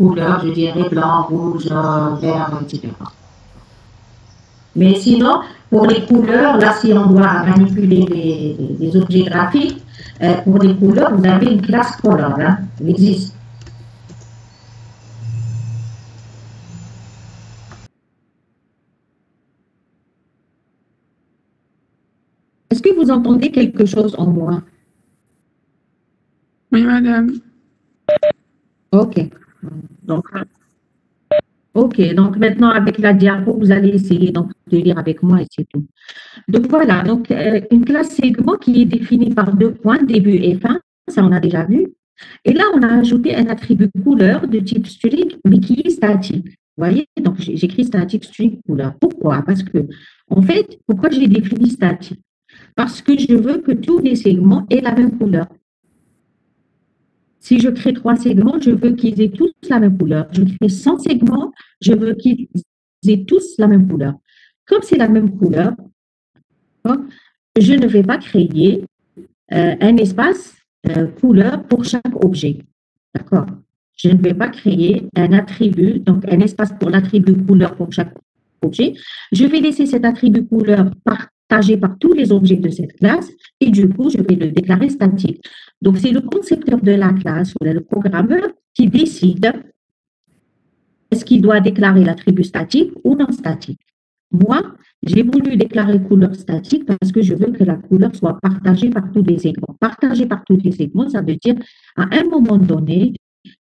couleurs, je dirais blanc, rouge, vert, etc. Mais sinon, pour les couleurs, là, si on doit manipuler les objets graphiques, pour les couleurs, vous avez une classe color, hein, elle existe. Est-ce que vous entendez quelque chose en moi? Oui, madame. Ok. Donc, donc maintenant, avec la diapo, vous allez essayer donc, de lire avec moi et c'est tout. Donc voilà, donc une classe segment qui est définie par deux points, début et fin, ça on a déjà vu. Et là, on a ajouté un attribut couleur de type string, mais qui est statique. Vous voyez, donc j'écris statique string couleur. Pourquoi? Parce que, en fait, pourquoi j'ai défini statique? Parce que je veux que tous les segments aient la même couleur. Si je crée 3 segments, je veux qu'ils aient tous la même couleur. Je crée 100 segments, je veux qu'ils aient tous la même couleur. Comme c'est la même couleur, je ne vais pas créer un espace couleur pour chaque objet. D'accord? Je ne vais pas créer un attribut, donc un espace pour l'attribut couleur pour chaque objet. Je vais laisser cet attribut couleur partagé par tous les objets de cette classe et du coup, je vais le déclarer statique. Donc, c'est le concepteur de la classe ou le programmeur qui décide est-ce qu'il doit déclarer l'attribut statique ou non statique. Moi, j'ai voulu déclarer couleur statique parce que je veux que la couleur soit partagée par tous les segments. Partagée par tous les segments, ça veut dire à un moment donné,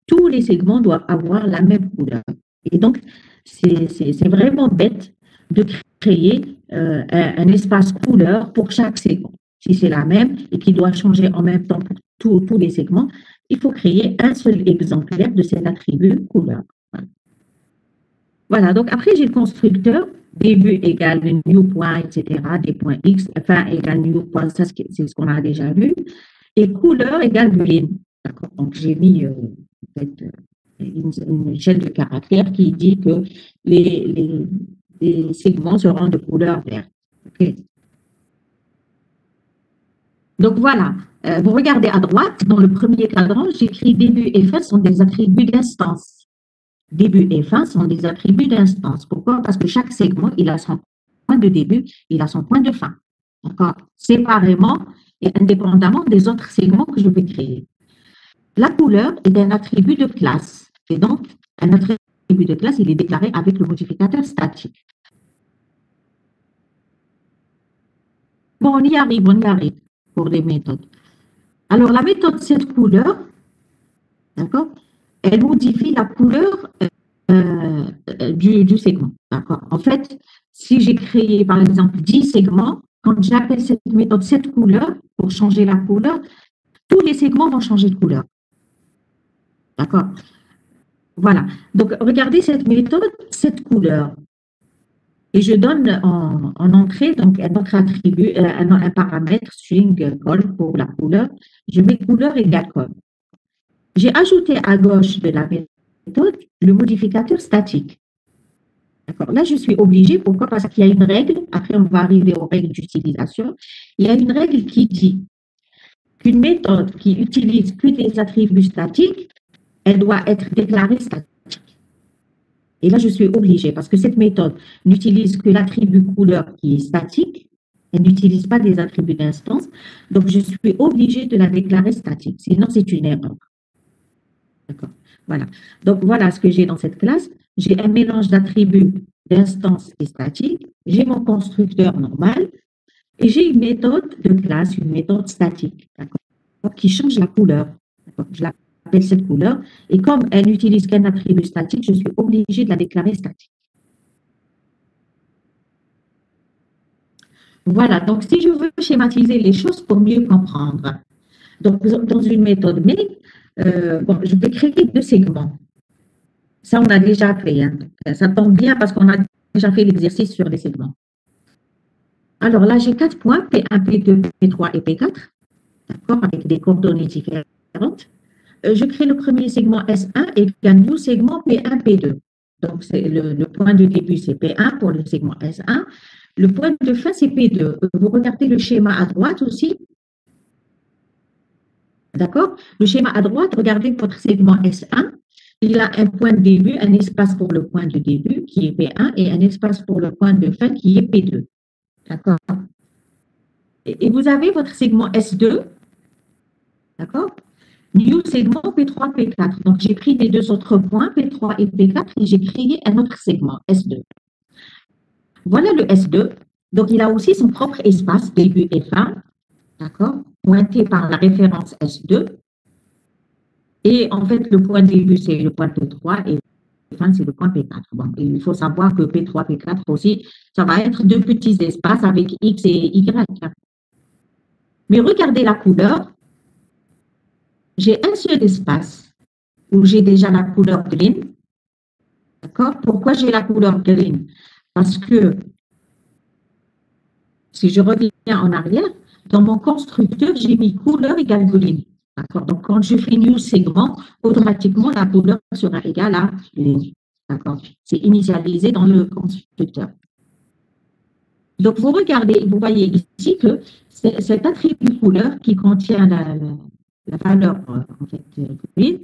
tous les segments doivent avoir la même couleur. Et donc, c'est vraiment bête de créer un espace couleur pour chaque segment. Si c'est la même et qui doit changer en même temps pour tous les segments, il faut créer un seul exemplaire de cet attribut couleur. Voilà, donc après, j'ai le constructeur, début égale new point, etc., des points X, fin égale new point, ça c'est ce qu'on a déjà vu, et couleur égale boolean. D'accord, donc j'ai mis en fait, une échelle de caractères qui dit que les segments seront de couleur verte. Okay. Donc voilà, vous regardez à droite, dans le premier cadran, j'écris début et fin sont des attributs d'instance. Début et fin sont des attributs d'instance. Pourquoi? Parce que chaque segment, il a son point de début, il a son point de fin. D'accord? Séparément et indépendamment des autres segments que je vais créer. La couleur est un attribut de classe. Et donc, un attribut de classe, il est déclaré avec le modificateur statique. Bon, on y arrive pour les méthodes. Alors, la méthode cette couleur, d'accord, elle modifie la couleur du segment. D'accord. En fait, si j'ai créé, par exemple, 10 segments, quand j'appelle cette méthode cette couleur, pour changer la couleur, tous les segments vont changer de couleur. D'accord. Voilà. Donc, regardez cette méthode, cette couleur. Et je donne en entrée donc, un autre attribut, un paramètre string col pour la couleur. Je mets couleur égale col. J'ai ajouté à gauche de la méthode le modificateur statique. D'accord. Là, je suis obligée. Pourquoi? Parce qu'il y a une règle. Après, on va arriver aux règles d'utilisation. Il y a une règle qui dit qu'une méthode qui utilise que des attributs statiques, elle doit être déclarée statique. Et là, je suis obligée parce que cette méthode n'utilise que l'attribut couleur qui est statique. Elle n'utilise pas des attributs d'instance. Donc, je suis obligée de la déclarer statique. Sinon, c'est une erreur. D'accord. Voilà. Donc, voilà ce que j'ai dans cette classe. J'ai un mélange d'attributs d'instance et statique. J'ai mon constructeur normal et j'ai une méthode de classe, une méthode statique, qui change la couleur. Je l'appelle cette couleur. Et comme elle n'utilise qu'un attribut statique, je suis obligée de la déclarer statique. Voilà. Donc, si je veux schématiser les choses pour mieux comprendre, donc, dans une méthode main, je vais créer 2 segments. Ça, on a déjà fait. Hein. Ça tombe bien parce qu'on a déjà fait l'exercice sur les segments. Alors là, j'ai 4 points, P1, P2, P3 et P4, d'accord, avec des coordonnées différentes. Je crée le premier segment S1 et un nouveau segment P1, P2. Donc, le point de début, c'est P1 pour le segment S1. Le point de fin, c'est P2. Vous regardez le schéma à droite aussi. D'accord? Le schéma à droite, regardez votre segment S1. il a un point de début, un espace pour le point de début qui est P1 et un espace pour le point de fin qui est P2. D'accord? Et vous avez votre segment S2, d'accord? New segment P3, P4. Donc, j'ai pris les deux autres points, P3 et P4, et j'ai créé un autre segment, S2. Voilà le S2. Donc, il a aussi son propre espace, début et fin, d'accord? Pointé par la référence S2. Et en fait, le point début, c'est le point P3 et fin, c'est le point P4. Bon, il faut savoir que P3, P4 aussi, ça va être deux petits espaces avec X et Y. Mais regardez la couleur. J'ai un seul espace où j'ai déjà la couleur green. D'accord? Pourquoi j'ai la couleur green? Parce que si je reviens en arrière, dans mon constructeur, j'ai mis couleur égale green. D'accord? Donc, quand je fais new segment, automatiquement, la couleur sera égale à green. D'accord? C'est initialisé dans le constructeur. Donc, vous regardez, vous voyez ici que cet attribut couleur qui contient la valeur en fait, green,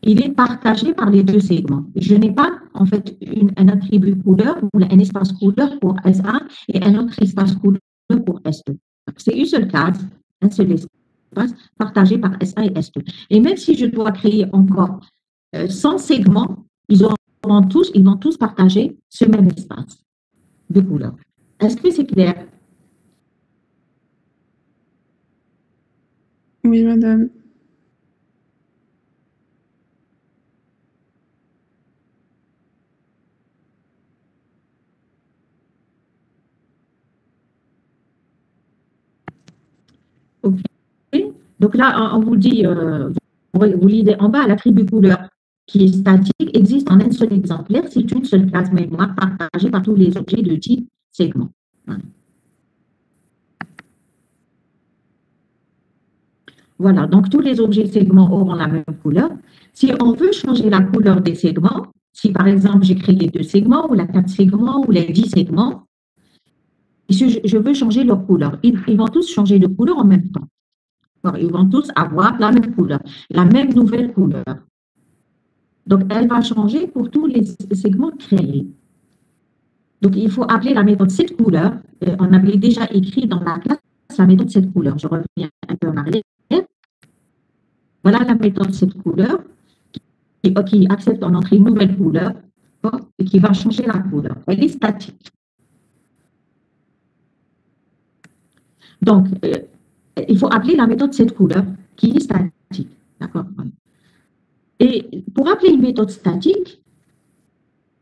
il est partagé par les deux segments. Je n'ai pas en fait un attribut couleur ou un espace couleur pour S1 et un autre espace couleur pour S2. C'est une seule case, un seul espace partagé par S1 et S2. Et même si je dois créer encore 100 segments, ils vont tous partager ce même espace de couleur. Est-ce que c'est clair? Oui, madame. OK. Donc là, on vous dit, vous lisez en bas, l'attribut couleur qui est statique existe en un seul exemplaire. C'est une seule classe mémoire partagée par tous les objets de type segment. Voilà, donc tous les objets segments auront la même couleur. Si on veut changer la couleur des segments, si par exemple j'ai créé 2 segments ou la 4 segments ou les 10 segments, si je veux changer leur couleur, ils vont tous changer de couleur en même temps. Alors, ils vont tous avoir la même couleur, la même nouvelle couleur. Donc, elle va changer pour tous les segments créés. Donc, il faut appeler la méthode cette couleur. On avait déjà écrit dans la classe la méthode cette couleur. Je reviens un peu en arrière. Voilà la méthode cette couleur qui accepte en entrée une nouvelle couleur et qui va changer la couleur. Elle est statique. Donc, il faut appeler la méthode cette couleur qui est statique. D'accord? Et pour appeler une méthode statique,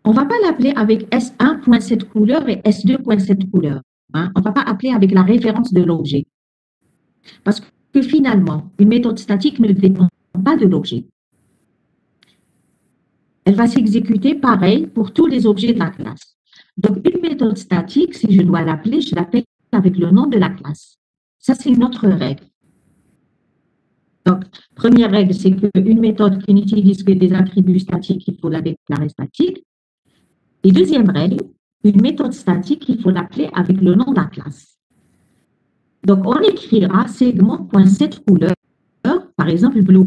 on ne va pas l'appeler avec S1.7 couleur et S2.7 couleur. Hein? On ne va pas appeler avec la référence de l'objet. Parce que finalement, une méthode statique ne dépend pas de l'objet. Elle va s'exécuter pareil pour tous les objets de la classe. Donc, une méthode statique, si je dois l'appeler, je l'appelle avec le nom de la classe. Ça, c'est une autre règle. Donc, première règle, c'est qu'une méthode qui n'utilise que des attributs statiques, il faut la déclarer statique. Et deuxième règle, une méthode statique, il faut l'appeler avec le nom de la classe. Donc, on écrira segment.set couleur, par exemple, blue.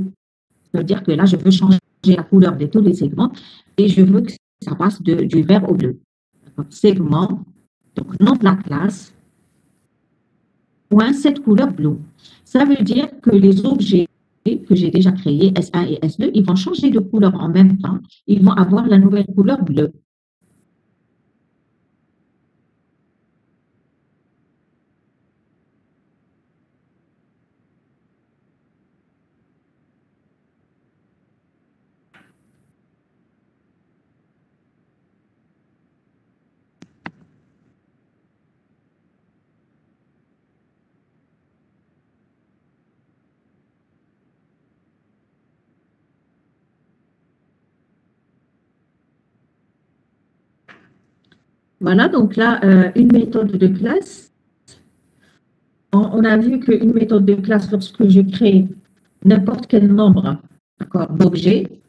Ça veut dire que là, je veux changer la couleur de tous les segments et je veux que ça passe du vert au bleu. Segment, donc nom de la classe, point set couleur blue. Ça veut dire que les objets que j'ai déjà créés, S1 et S2, ils vont changer de couleur en même temps. Ils vont avoir la nouvelle couleur bleue. Voilà, donc là, une méthode de classe. On a vu qu'une méthode de classe, lorsque je crée n'importe quel nombre d'objets,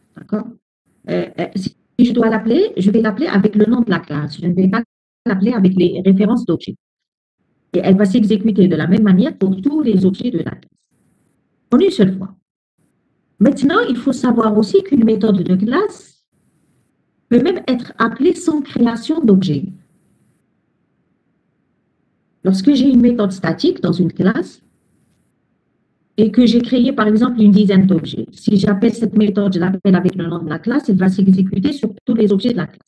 si je dois l'appeler, je vais l'appeler avec le nom de la classe. Je ne vais pas l'appeler avec les références d'objets. Et elle va s'exécuter de la même manière pour tous les objets de la classe. En une seule fois. Maintenant, il faut savoir aussi qu'une méthode de classe, peut même être appelé sans création d'objet. Lorsque j'ai une méthode statique dans une classe et que j'ai créé par exemple une dizaine d'objets, si j'appelle cette méthode, je l'appelle avec le nom de la classe, elle va s'exécuter sur tous les objets de la classe.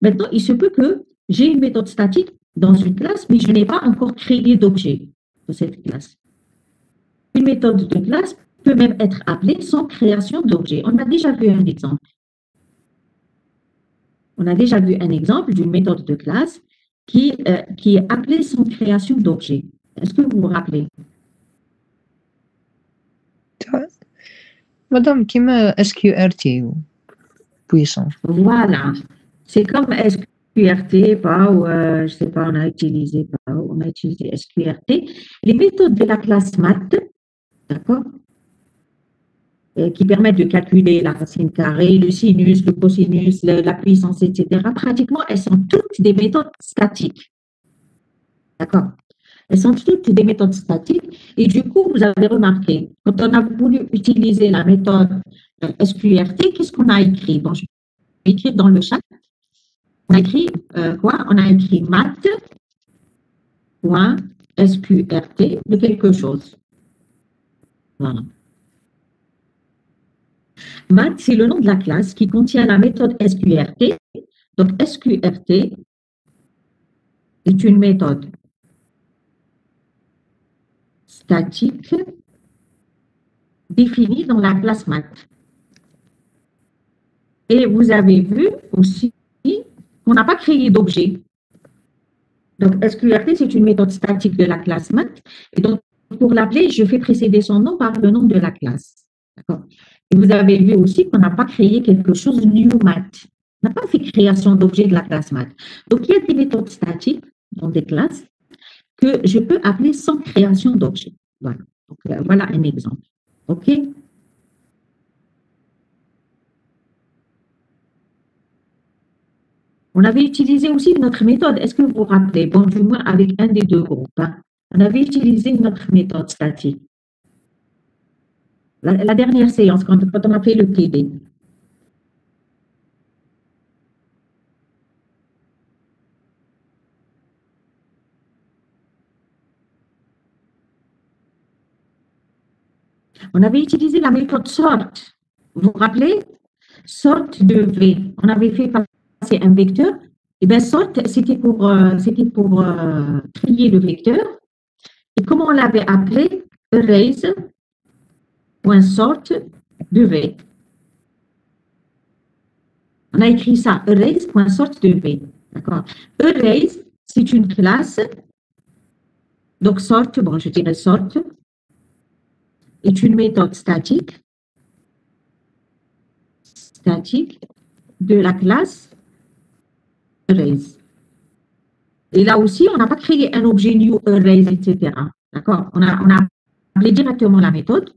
Maintenant, il se peut que j'ai une méthode statique dans une classe, mais je n'ai pas encore créé d'objet de cette classe. Une méthode de classe peut même être appelée sans création d'objet. On a déjà vu un exemple. On a déjà vu un exemple d'une méthode de classe qui est appelée sans création d'objet. Est-ce que vous vous rappelez? Madame, كيما SQRT ou puissant. Voilà. C'est comme SQRT, POW, je ne sais pas, on a utilisé POW, on a utilisé SQRT. Les méthodes de la classe maths, d'accord, qui permettent de calculer la racine carrée, le sinus, le cosinus, la puissance, etc. Pratiquement, elles sont toutes des méthodes statiques. D'accord? Elles sont toutes des méthodes statiques. Et du coup, vous avez remarqué, quand on a voulu utiliser la méthode SQRT, qu'est-ce qu'on a écrit? Bon, je vais écrire dans le chat. On a écrit quoi? On a écrit math.sqrt de quelque chose. Voilà. Math, c'est le nom de la classe qui contient la méthode SQRT. Donc, SQRT est une méthode statique définie dans la classe math. Et vous avez vu aussi qu'on n'a pas créé d'objet. Donc, SQRT, c'est une méthode statique de la classe math. Et donc, pour l'appeler, je fais précéder son nom par le nom de la classe. D'accord? Et vous avez vu aussi qu'on n'a pas créé quelque chose de new math. On n'a pas fait création d'objet de la classe math. Donc, il y a des méthodes statiques dans des classes que je peux appeler sans création d'objet. Voilà. Donc, voilà un exemple. OK? On avait utilisé aussi notre méthode. Est-ce que vous vous rappelez? Bon, du moins avec un des deux groupes. Hein. On avait utilisé notre méthode statique. La dernière séance, quand on a fait le TD. On avait utilisé la méthode sort. Vous vous rappelez? Sort de V. On avait fait passer un vecteur. Et bien, sort, c'était pour trier le vecteur. Et comment on l'avait appelé? Erase.sort de V. On a écrit ça, erase.sort de V. D'accord? Erase, c'est une classe. Donc, sort, bon, je dirais sort, est une méthode statique de la classe erase. Et là aussi, on n'a pas créé un objet new erase, etc. D'accord? On a appelé directement la méthode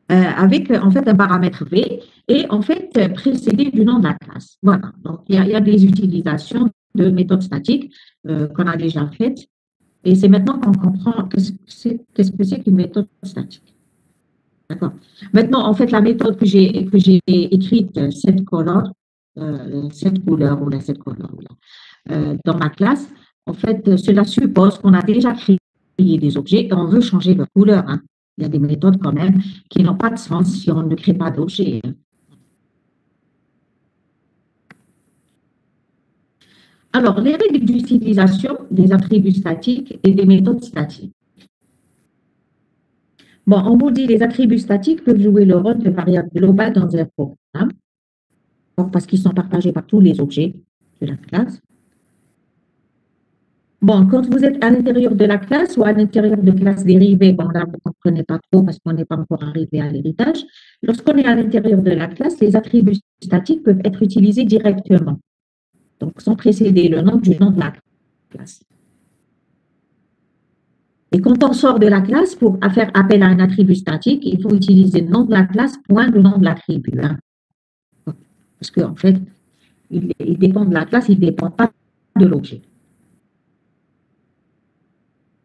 avec en fait un paramètre V et en fait précédé du nom de la classe. Voilà. Donc, il y a des utilisations de méthodes statiques qu'on a déjà faites. Et c'est maintenant qu'on comprend qu'est-ce que c'est qu'une méthode statique. D'accord. Maintenant, en fait, la méthode que j'ai écrite, cette couleur dans ma classe, en fait, cela suppose qu'on a déjà créé des objets et on veut changer leur couleur. Hein. Il y a des méthodes quand même qui n'ont pas de sens si on ne crée pas d'objets. Alors, les règles d'utilisation des attributs statiques et des méthodes statiques. Bon, on vous dit les attributs statiques peuvent jouer le rôle de variable globale dans un programme, parce qu'ils sont partagés par tous les objets de la classe. Bon, quand vous êtes à l'intérieur de la classe ou à l'intérieur de classes dérivées, bon là, vous ne comprenez pas trop parce qu'on n'est pas encore arrivé à l'héritage. Lorsqu'on est à l'intérieur de la classe, les attributs statiques peuvent être utilisés directement, donc sans précéder le nom du nom de la classe. Et quand on sort de la classe, pour faire appel à un attribut statique, il faut utiliser le nom de la classe, point le nom de l'attribut. Hein. Parce qu'en fait, il dépend de la classe, il ne dépend pas de l'objet.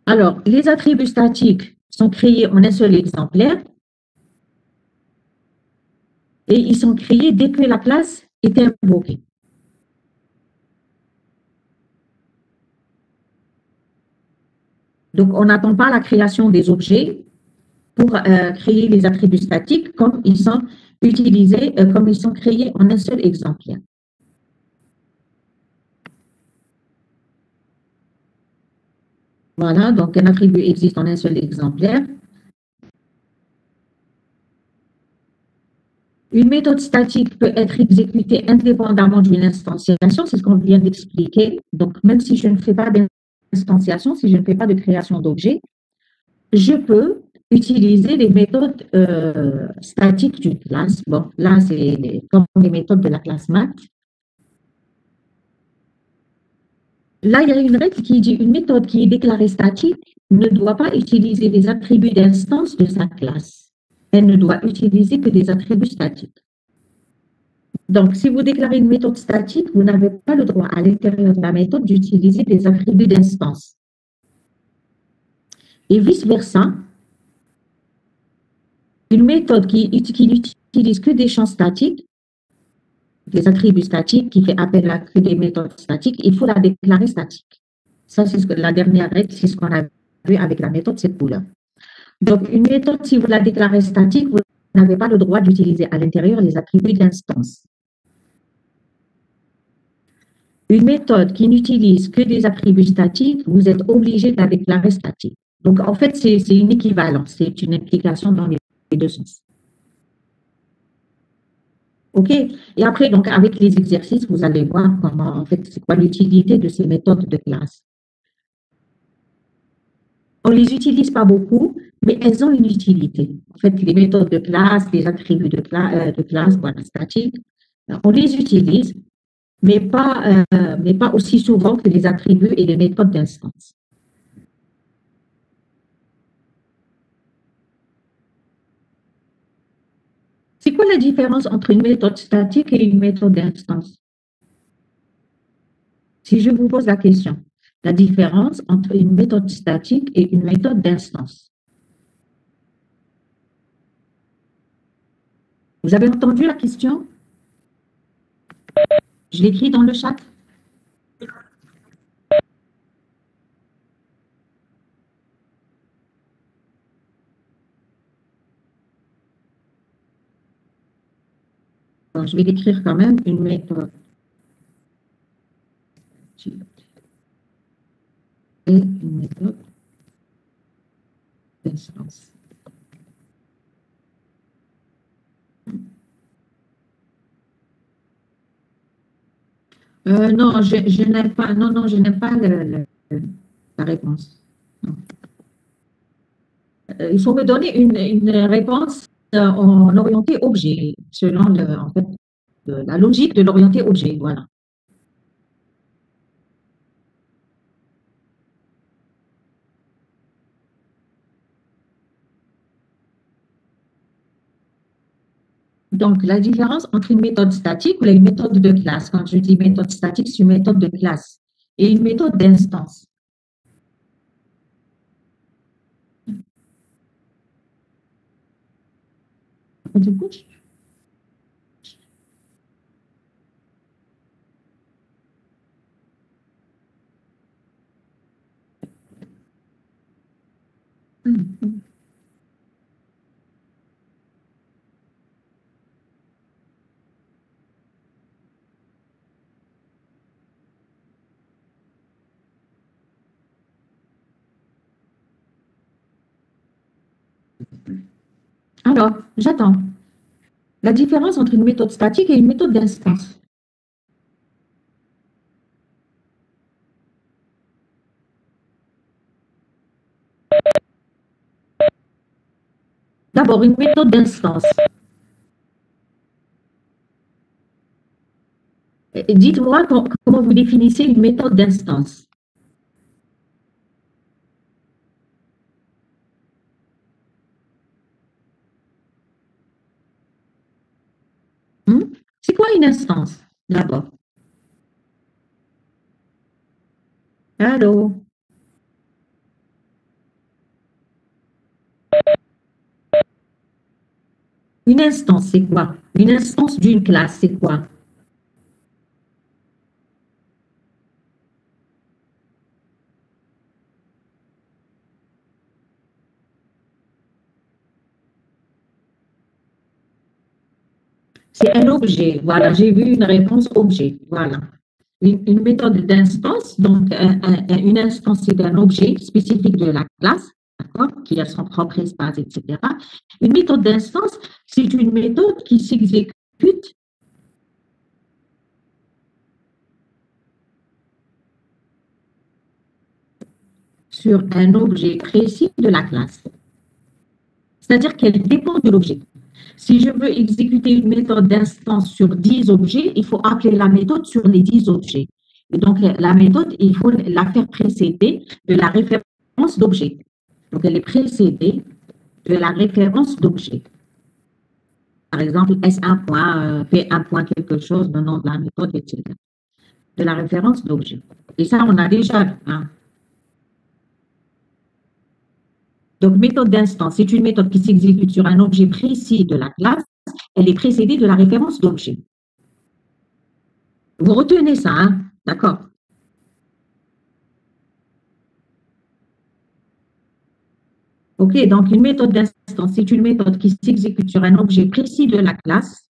Alors, les attributs statiques sont créés en un seul exemplaire. et ils sont créés dès que la classe est invoquée. Donc, on n'attend pas la création des objets pour créer les attributs statiques comme ils sont utilisés, comme ils sont créés en un seul exemplaire. Voilà, donc un attribut existe en un seul exemplaire. Une méthode statique peut être exécutée indépendamment d'une instantiation, c'est ce qu'on vient d'expliquer. Donc, même si je ne fais pas d'instantiation, si je ne fais pas de création d'objets, je peux utiliser les méthodes statiques d'une classe. Bon, là, c'est comme les méthodes de la classe math. Là, il y a une règle qui dit une méthode qui est déclarée statique ne doit pas utiliser les attributs d'instance de sa classe. Elle ne doit utiliser que des attributs statiques. Donc, si vous déclarez une méthode statique, vous n'avez pas le droit à l'intérieur de la méthode d'utiliser des attributs d'instance. Et vice-versa, une méthode qui n'utilise que des champs statiques, des attributs statiques, qui fait appel à que des méthodes statiques, il faut la déclarer statique. Ça, c'est la dernière règle, c'est ce qu'on a vu avec la méthode cette couleur. Donc, une méthode, si vous la déclarez statique, vous n'avez pas le droit d'utiliser à l'intérieur les attributs d'instance. Une méthode qui n'utilise que des attributs statiques, vous êtes obligé de la déclarer statique. Donc, en fait, c'est une équivalence, c'est une implication dans les deux sens. OK? Et après, donc, avec les exercices, vous allez voir comment, en fait, c'est quoi l'utilité de ces méthodes de classe. On ne les utilise pas beaucoup, mais elles ont une utilité. En fait, les méthodes de classe, les attributs de classe, voilà, statiques, on les utilise, mais pas aussi souvent que les attributs et les méthodes d'instance. C'est quoi la différence entre une méthode statique et une méthode d'instance? Si je vous pose la question, la différence entre une méthode statique et une méthode d'instance. Vous avez entendu la question? Je l'écris dans le chat. Alors, je vais l'écrire quand même, une méthode et une méthode d'instance. Non, je n'aime pas, non, je n'aime pas la réponse. Non. Il faut me donner une réponse en orienté objet, selon en fait, la logique de l'orienté objet. Voilà. Donc, la différence entre une méthode statique ou une méthode de classe, quand je dis méthode statique, c'est une méthode de classe, et une méthode d'instance. Alors, j'attends. La différence entre une méthode statique et une méthode d'instance. D'abord, une méthode d'instance. Dites-moi comment vous définissez une méthode d'instance. C'est quoi une instance, d'abord? Allô? Une instance, c'est quoi? Une instance d'une classe, c'est quoi? C'est un objet. Voilà, j'ai vu une réponse objet. Voilà. Une méthode d'instance, donc une instance, c'est un objet spécifique de la classe, d'accord, qui a son propre espace, etc. Une méthode d'instance, c'est une méthode qui s'exécute sur un objet précis de la classe. C'est-à-dire qu'elle dépend de l'objet. Si je veux exécuter une méthode d'instance sur 10 objets, il faut appeler la méthode sur les 10 objets. Et donc, la méthode, il faut la faire précéder de la référence d'objet. Donc, elle est précédée de la référence d'objet. Par exemple, S1 point, P1 point quelque chose, le nom de la méthode, etc. De la référence d'objet. Et ça, on a déjà vu. Hein. Donc, méthode d'instance, c'est une méthode qui s'exécute sur un objet précis de la classe. Elle est précédée de la référence d'objet. Vous retenez ça, hein? D'accord. OK, donc une méthode d'instance, c'est une méthode qui s'exécute sur un objet précis de la classe.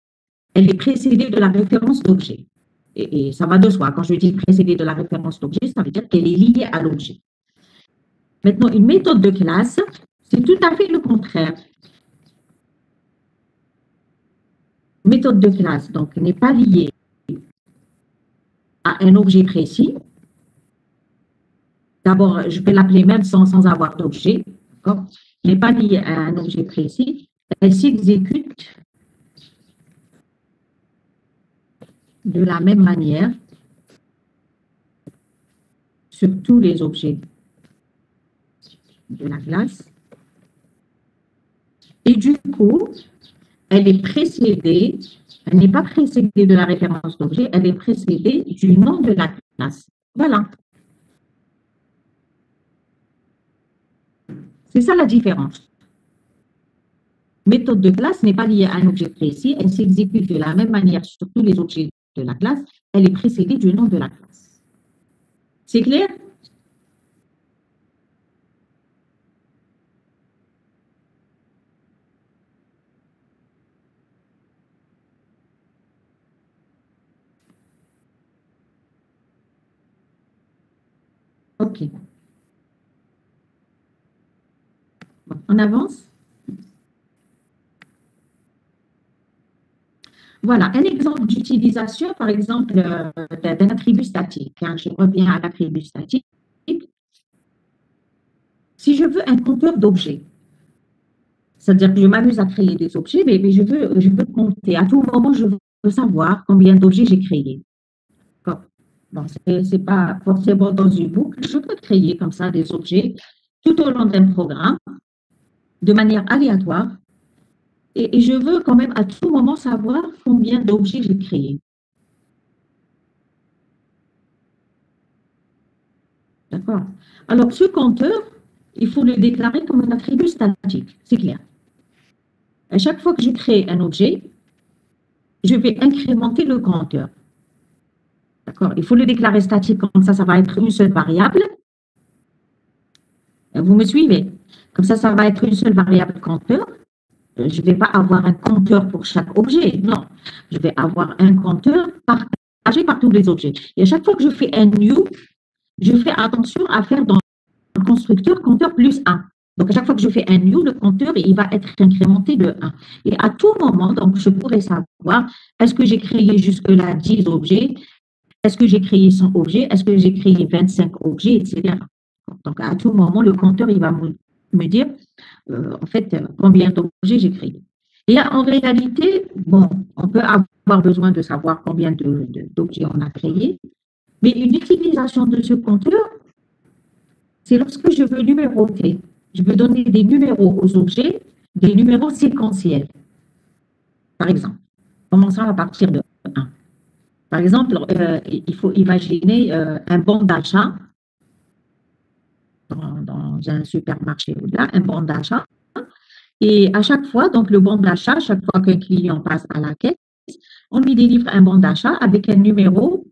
Elle est précédée de la référence d'objet. Et ça va de soi. Quand je dis précédée de la référence d'objet, ça veut dire qu'elle est liée à l'objet. Maintenant, une méthode de classe, c'est tout à fait le contraire. Méthode de classe, donc, n'est pas liée à un objet précis. D'abord, je peux l'appeler même sans avoir d'objet. N'est pas liée à un objet précis. Elle s'exécute de la même manière sur tous les objets de la classe. Et du coup, elle est précédée, elle n'est pas précédée de la référence d'objet, elle est précédée du nom de la classe. Voilà. C'est ça la différence. Méthode de classe n'est pas liée à un objet précis, elle s'exécute de la même manière sur tous les objets de la classe, elle est précédée du nom de la classe. C'est clair? OK. Bon, on avance? Voilà, un exemple d'utilisation, par exemple, d'un attribut statique. Hein, je reviens à l'attribut statique. Si je veux un compteur d'objets, c'est-à-dire que je m'amuse à créer des objets, mais je veux compter. À tout moment, je veux savoir combien d'objets j'ai créés. Bon, ce n'est pas forcément dans une boucle. Je peux créer comme ça des objets tout au long d'un programme de manière aléatoire. Et je veux quand même à tout moment savoir combien d'objets j'ai créés. D'accord? Alors, ce compteur, il faut le déclarer comme un attribut statique. C'est clair. À chaque fois que je crée un objet, je vais incrémenter le compteur. D'accord? Il faut le déclarer statique, comme ça va être une seule variable. Vous me suivez? Comme ça va être une seule variable compteur. Je ne vais pas avoir un compteur pour chaque objet. Non, je vais avoir un compteur partagé par tous les objets. Et à chaque fois que je fais un new, je fais attention à faire dans le constructeur compteur plus 1. Donc, à chaque fois que je fais un new, le compteur, il va être incrémenté de 1. Et à tout moment, donc, je pourrais savoir, est-ce que j'ai créé jusque-là 10 objets? Est-ce que j'ai créé 100 objets? Est-ce que j'ai créé 25 objets, etc. Donc, à tout moment, le compteur, il va me dire, en fait, combien d'objets j'ai créé. Et en réalité, bon, on peut avoir besoin de savoir combien d'objets on a créé, mais une utilisation de ce compteur, c'est lorsque je veux numéroter. Je veux donner des numéros aux objets, des numéros séquentiels. Par exemple, commençons à partir de 1. Par exemple, il faut imaginer un bon d'achat dans un supermarché ou là, un bon d'achat. Et à chaque fois, donc le bon d'achat, chaque fois qu'un client passe à la caisse, on lui délivre un bon d'achat avec un numéro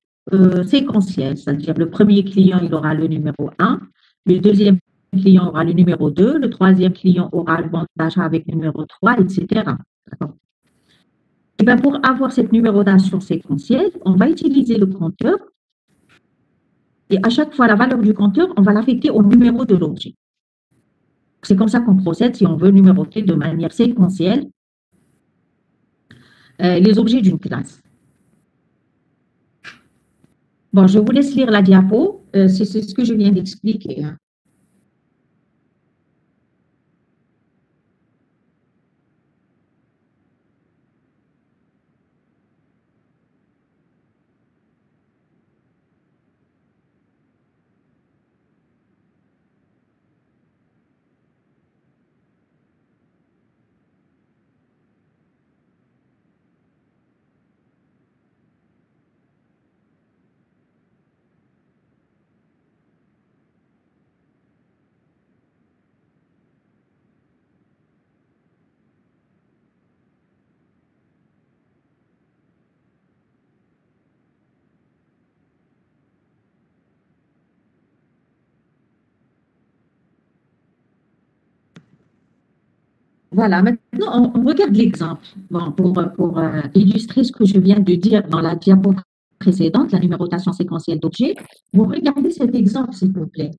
séquentiel. C'est-à-dire le premier client, il aura le numéro 1, le deuxième client aura le numéro 2, le troisième client aura le bon d'achat avec le numéro 3, etc. D'accord. Et bien, pour avoir cette numérotation séquentielle, on va utiliser le compteur et à chaque fois, la valeur du compteur, on va l'affecter au numéro de l'objet. C'est comme ça qu'on procède si on veut numéroter de manière séquentielle les objets d'une classe. Bon, je vous laisse lire la diapo. C'est ce que je viens d'expliquer. Hein. Voilà, maintenant on regarde l'exemple. Bon, pour illustrer ce que je viens de dire dans la diapo précédente, la numérotation séquentielle d'objets, vous regardez cet exemple, s'il vous plaît.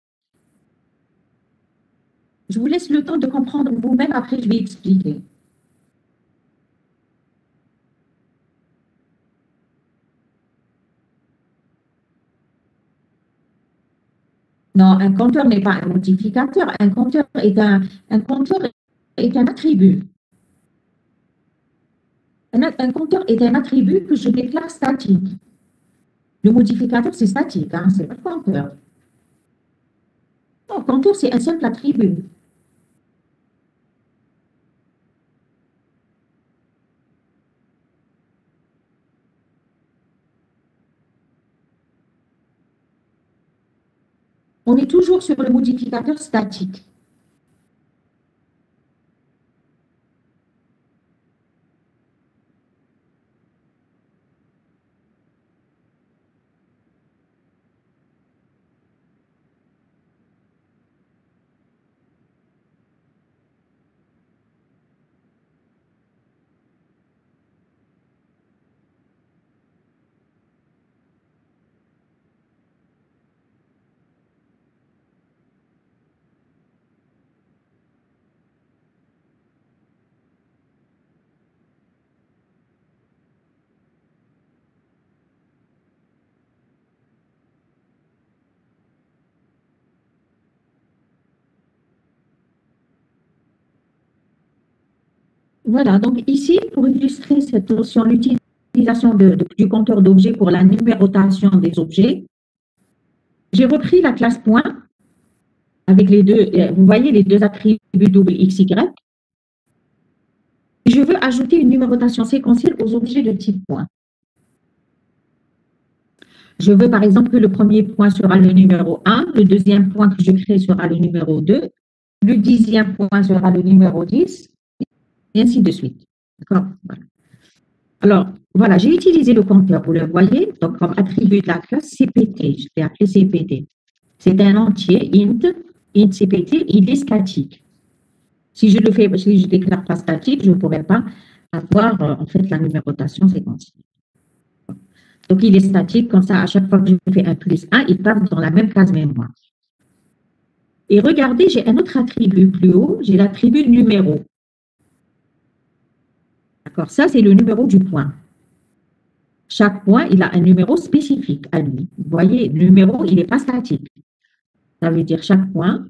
Je vous laisse le temps de comprendre vous-même, après je vais expliquer. Non, un compteur n'est pas un modificateur. Un compteur est un attribut. Un compteur est un attribut que je déclare statique. Le modificateur, c'est statique, hein, c'est pas le compteur. Non, compteur, c'est un simple attribut. On est toujours sur le modificateur statique. Voilà, donc ici, pour illustrer cette notion, l'utilisation du compteur d'objets pour la numérotation des objets, j'ai repris la classe point avec les deux, vous voyez les deux attributs double XY. Je veux ajouter une numérotation séquentielle aux objets de type point. Je veux par exemple que le premier point sera le numéro 1, le deuxième point que je crée sera le numéro 2, le 10e point sera le numéro 10, et ainsi de suite. D'accord. Voilà. Alors, voilà, j'ai utilisé le compteur, vous le voyez, donc comme attribut de la classe CPT, je l'ai appelé CPT. C'est un entier, int CPT, il est statique. Si je le fais, si je ne déclare pas statique, je ne pourrais pas avoir en fait la numérotation séquentielle. Donc, il est statique, comme ça, à chaque fois que je fais un plus 1, il part dans la même case mémoire. Et regardez, j'ai un autre attribut plus haut, j'ai l'attribut numéro. D'accord, ça, c'est le numéro du point. Chaque point, il a un numéro spécifique à lui. Vous voyez, le numéro, il n'est pas statique. Ça veut dire chaque point,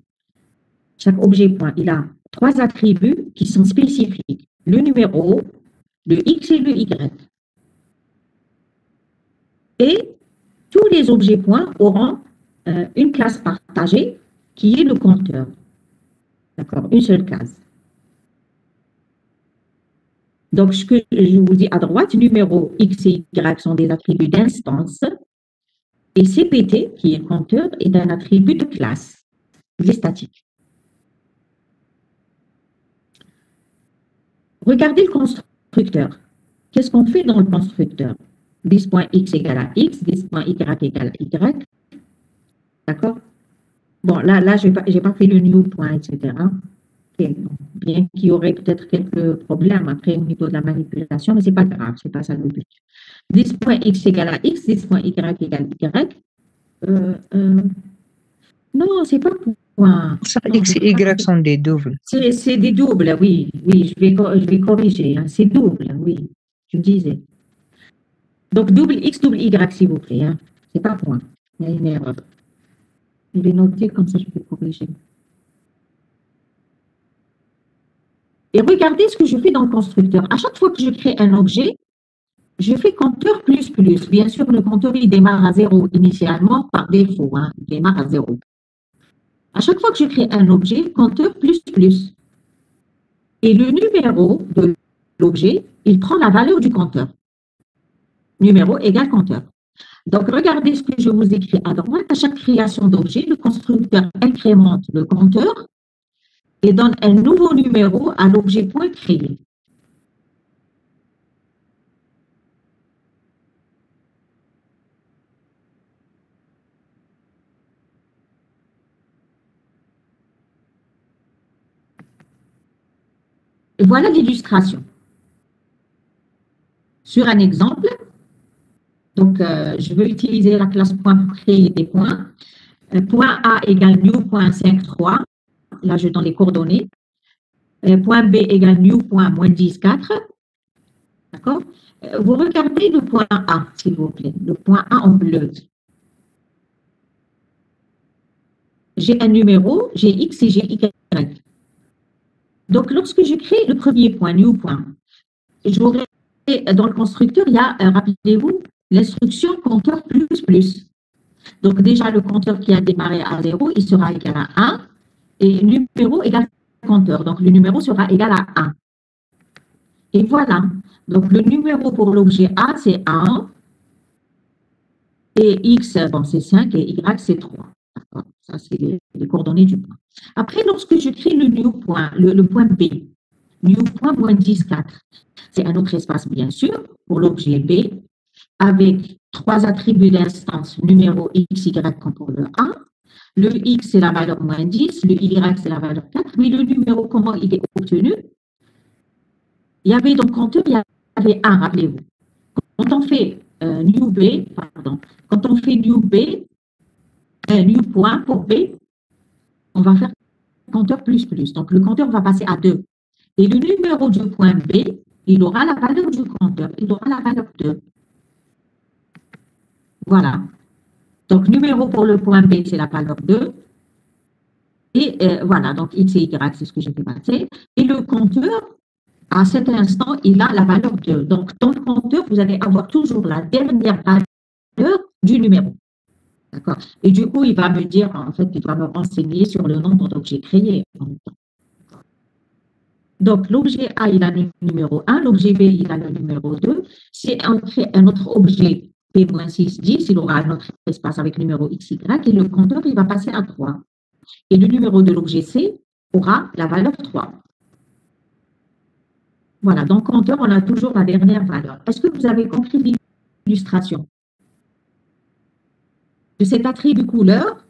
chaque objet point, il a 3 attributs qui sont spécifiques. Le numéro, le X et le Y. Et tous les objets points auront une classe partagée qui est le compteur. D'accord, une seule case. Donc, ce que je vous dis à droite, numéro X et Y sont des attributs d'instance. Et CPT, qui est le compteur, est un attribut de classe. Il est statique. regardez le constructeur. Qu'est-ce qu'on fait dans le constructeur? 10.x égale à x, 10.y égale à y. D'accord? Bon, là je n'ai pas fait le new point, etc. Okay. Bien qu'il y aurait peut-être quelques problèmes après au niveau de la manipulation, mais ce n'est pas grave, ce n'est pas ça le but. 10.x égale à x, 10.y égale à y. Non, ce n'est pas point. X et Y sont des doubles. C'est des doubles, oui. Oui, je vais corriger. Hein. C'est double, oui. Je disais. Donc, double X, double Y, s'il vous plaît. Hein. Ce n'est pas point. Il y a une erreur. Je vais noter comme ça, je vais corriger. Et regardez ce que je fais dans le constructeur. À chaque fois que je crée un objet, je fais compteur plus plus. Bien sûr, le compteur, il démarre à 0 initialement par défaut. Hein. Il démarre à 0. À chaque fois que je crée un objet, compteur plus plus. Et le numéro de l'objet, il prend la valeur du compteur. Numéro égale compteur. Donc, regardez ce que je vous écris à droite. À chaque création d'objet, le constructeur incrémente le compteur et donne un nouveau numéro à l'objet point créé. Et voilà l'illustration. Sur un exemple, donc je veux utiliser la classe point pour créer des points. Point A égale new.53. Là, je donne les coordonnées. Point B égale new.-10,4. D'accord? Vous regardez le point A, s'il vous plaît. Le point A en bleu. J'ai un numéro, j'ai X et j'ai Y. Donc, lorsque je crée le premier point, new point, j'aurai dans le constructeur, il y a, rappelez-vous, l'instruction compteur plus plus. Donc, déjà, le compteur qui a démarré à 0, il sera égal à 1 et numéro égale compteur. Donc, le numéro sera égal à 1. Et voilà. Donc, le numéro pour l'objet A, c'est 1. Et X, bon, c'est 5 et Y, c'est 3. Ça, c'est les coordonnées du point. Après, lorsque je crée le new point, le point B, new point moins 10, 4, c'est un autre espace, bien sûr, pour l'objet B, avec 3 attributs d'instance, numéro X, Y, comme pour le A. Le X, c'est la valeur moins 10, le Y, c'est la valeur 4, mais le numéro, comment il est obtenu? Il y avait donc compteur, il y avait 1, rappelez-vous. Quand on fait new B, pardon, quand on fait new B, new point pour B, on va faire compteur plus plus. Donc, le compteur va passer à 2. Et le numéro du point B, il aura la valeur du compteur. Il aura la valeur 2. Voilà. Donc, numéro pour le point B, c'est la valeur 2. Et voilà, donc X et Y, c'est ce que je vais passer. Et le compteur, à cet instant, il a la valeur 2. Donc, dans le compteur, vous allez avoir toujours la dernière valeur du numéro. D'accord. Et du coup, il va me dire, en fait, il va me renseigner sur le nombre d'objets créés en même temps. Donc, l'objet A, il a le numéro 1, l'objet B, il a le numéro 2. Si on crée un autre objet P-6, 10, il aura un autre espace avec numéro X, Y, et le compteur, il va passer à 3. Et le numéro de l'objet C aura la valeur 3. Voilà, donc compteur, on a toujours la dernière valeur. Est-ce que vous avez compris l'illustration de cet attribut couleur,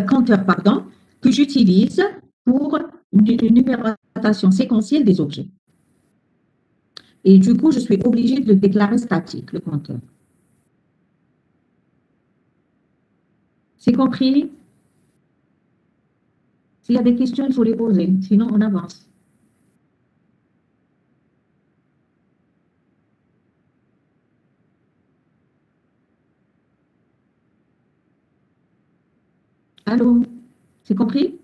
compteur, pardon, que j'utilise pour une numérotation séquentielle des objets. Et du coup, je suis obligée de le déclarer statique, le compteur. C'est compris? S'il y a des questions, il faut les poser, sinon on avance. Allô? C'est compris?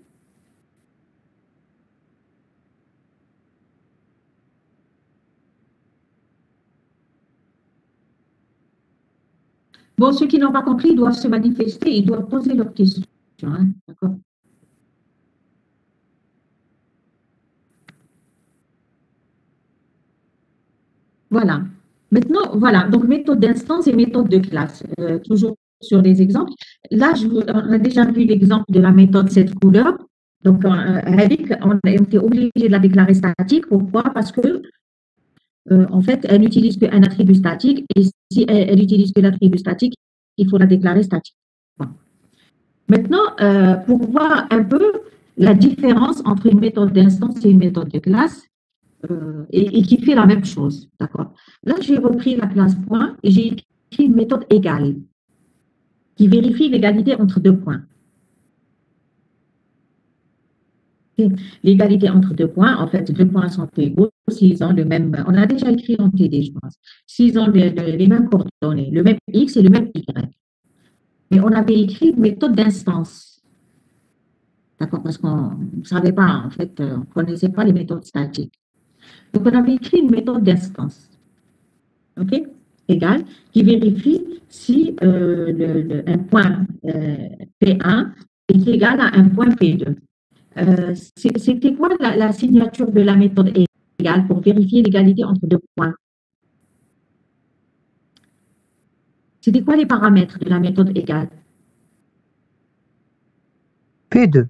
Bon, ceux qui n'ont pas compris, ils doivent se manifester, ils doivent poser leurs questions. Hein? D'accord? Voilà. Maintenant, voilà. Donc, méthode d'instance et méthode de classe. Toujours sur les exemples. Là, on a déjà vu l'exemple de la méthode 7 couleurs. Donc, on était obligé de la déclarer statique. Pourquoi? Parce que, en fait, elle n'utilise qu'un attribut statique. Et si elle utilise que l'attribut statique, il faut la déclarer statique. Bon. Maintenant, pour voir un peu la différence entre une méthode d'instance et une méthode de classe, et qui fait la même chose. D'accord? Là, j'ai repris la classe point et j'ai écrit une méthode égale qui vérifie l'égalité entre deux points. L'égalité entre deux points, en fait, deux points sont égaux s'ils ont le même, on a déjà écrit en TD, je pense, s'ils ont les mêmes coordonnées, le même X et le même Y. Mais on avait écrit une méthode d'instance. D'accord? Parce qu'on ne savait pas, en fait, on ne connaissait pas les méthodes statiques. Donc, on avait écrit une méthode d'instance. OK? Égale, qui vérifie si un point P1 est égal à un point P2. C'était quoi la signature de la méthode égale pour vérifier l'égalité entre deux points? C'était quoi les paramètres de la méthode égale? P2.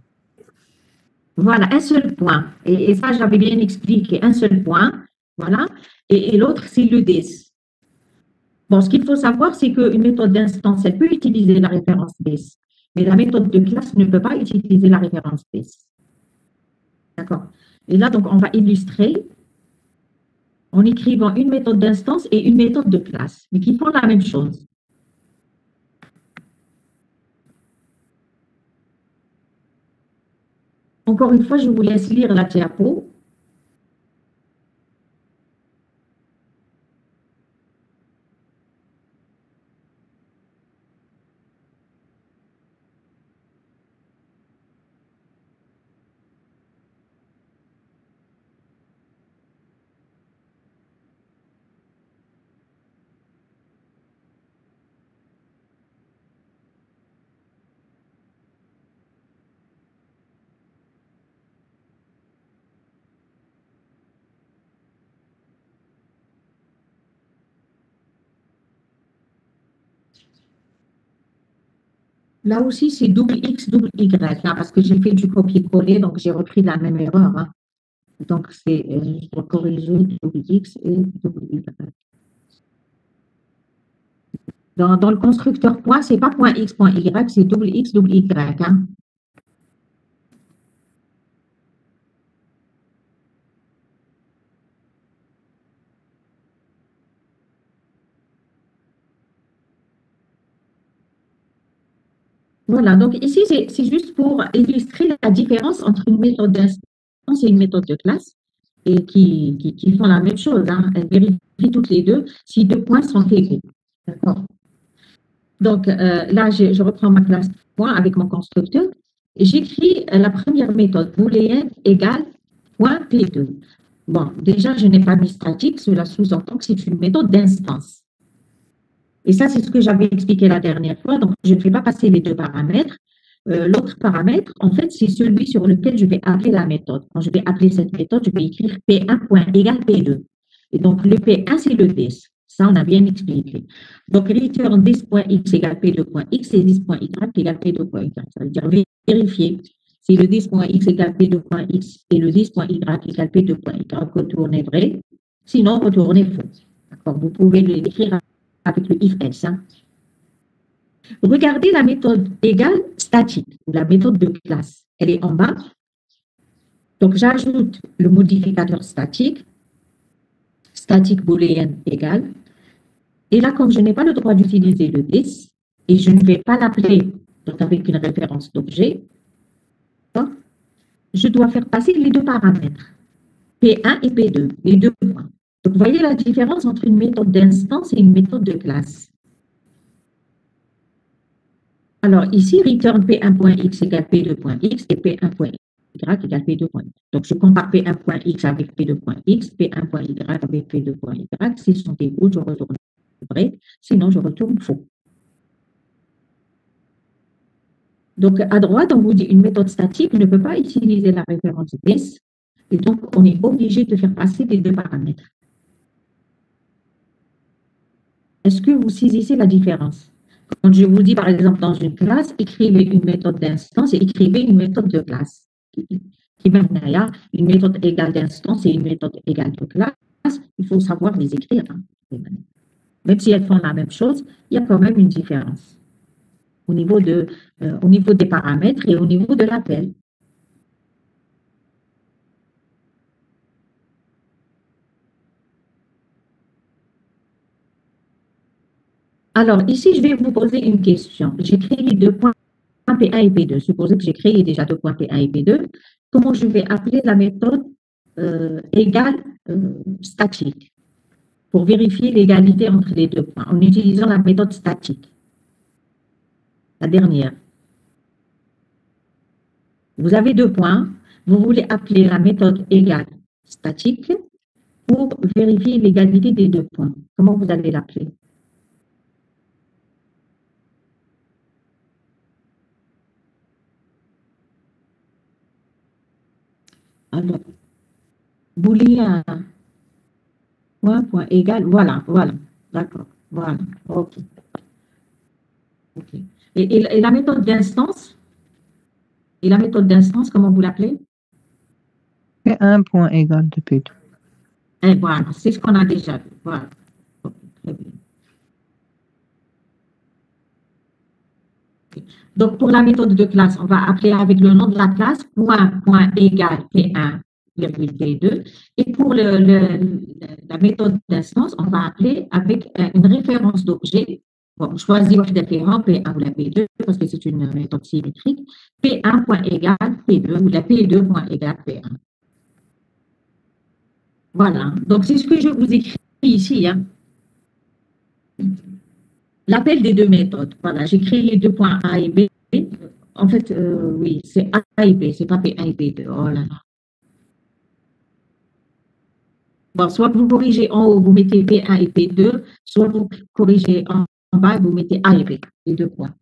Voilà, un seul point. Et ça, j'avais bien expliqué, un seul point. Voilà. Et l'autre, c'est le DIS. Bon, ce qu'il faut savoir, c'est qu'une méthode d'instance, elle peut utiliser la référence DIS, mais la méthode de classe ne peut pas utiliser la référence DIS. D'accord? Et là, donc, on va illustrer en écrivant une méthode d'instance et une méthode de classe, mais qui font la même chose. Encore une fois, je vous laisse lire la diapo. Là aussi, c'est double X, double Y, hein, parce que j'ai fait du copier-coller, donc j'ai repris la même erreur. Hein. Donc, je dois corriger double X et double Y. Dans le constructeur point, ce n'est pas point X, point Y, c'est double X, double Y. Hein. Voilà, donc ici, c'est juste pour illustrer la différence entre une méthode d'instance et une méthode de classe, et qui font la même chose. Hein. Elles vérifient toutes les deux si deux points sont égaux. D'accord. Donc là, je reprends ma classe point avec mon constructeur et j'écris la première méthode, booléenne égale point P2. Bon, déjà, je n'ai pas mis statique, cela sous-entend que c'est une méthode d'instance. Et ça, c'est ce que j'avais expliqué la dernière fois. Donc, je ne vais pas passer les deux paramètres. L'autre paramètre, en fait, c'est celui sur lequel je vais appeler la méthode. Quand je vais appeler cette méthode, je vais écrire P1 égale P2. Et donc, le P1, c'est le 10. Ça, on a bien expliqué. Donc, return 10.x égale P2.x et 10.y égale P2.y. Ça veut dire vérifier si le 10.x égale P2.x et le 10.y égale P2.y. Retournez vrai. Sinon, retournez faux. D'accord? Vous pouvez l'écrire avec le if-else. Hein. Regardez la méthode égale statique, la méthode de classe. Elle est en bas. Donc, j'ajoute le modificateur statique, statique booléenne égale. Et là, comme je n'ai pas le droit d'utiliser le this, et je ne vais pas l'appeler avec une référence d'objet, je dois faire passer les deux paramètres, P1 et P2, les deux points. Donc, vous voyez la différence entre une méthode d'instance et une méthode de classe. Alors, ici, return P1.x égale P2.x et P1.y égale P2.y. Donc, je compare P1.x avec P2.x, P1.y avec P2.y. S'ils sont égaux, je retourne vrai, sinon je retourne faux. Donc, à droite, on vous dit une méthode statique ne peut pas utiliser la référence this, et donc on est obligé de faire passer les deux paramètres. Est-ce que vous saisissez la différence? Quand je vous dis, par exemple, dans une classe, écrivez une méthode d'instance et écrivez une méthode de classe. qui mène une méthode égale d'instance et une méthode égale de classe. Il faut savoir les écrire. Hein. Même si elles font la même chose, il y a quand même une différence au niveau des paramètres et au niveau de l'appel. Alors, ici, je vais vous poser une question. J'ai créé deux points P1 et P2. Supposez que j'ai créé déjà deux points P1 et P2. Comment je vais appeler la méthode égale statique pour vérifier l'égalité entre les deux points en utilisant la méthode statique? La dernière. Vous avez deux points. Vous voulez appeler la méthode égale statique pour vérifier l'égalité des deux points. Comment vous allez l'appeler? Alors, booléen, point égal, voilà, d'accord, voilà, ok. Et la méthode d'instance? Et la méthode d'instance, comment vous l'appelez? P1 point égal de P2. Et voilà, c'est ce qu'on a déjà vu, voilà. Okay, très bien. Okay. Donc, pour la méthode de classe, on va appeler avec le nom de la classe, point égal P1, P2. Et pour la méthode d'instance, on va appeler avec une référence d'objet. Bon, choisis votre référence P1 ou la P2 parce que c'est une méthode symétrique. P1 point égal P2 ou la P2 point égal P1. Voilà. Donc, c'est ce que je vous écris ici. Hein. L'appel des deux méthodes. Voilà, j'ai créé deux points A et B. En fait, oui, c'est A et B, c'est pas P1 et P2. Oh là là. Bon, soit vous corrigez en haut, vous mettez P1 et P2, soit vous corrigez en bas, vous mettez A et B, les deux points.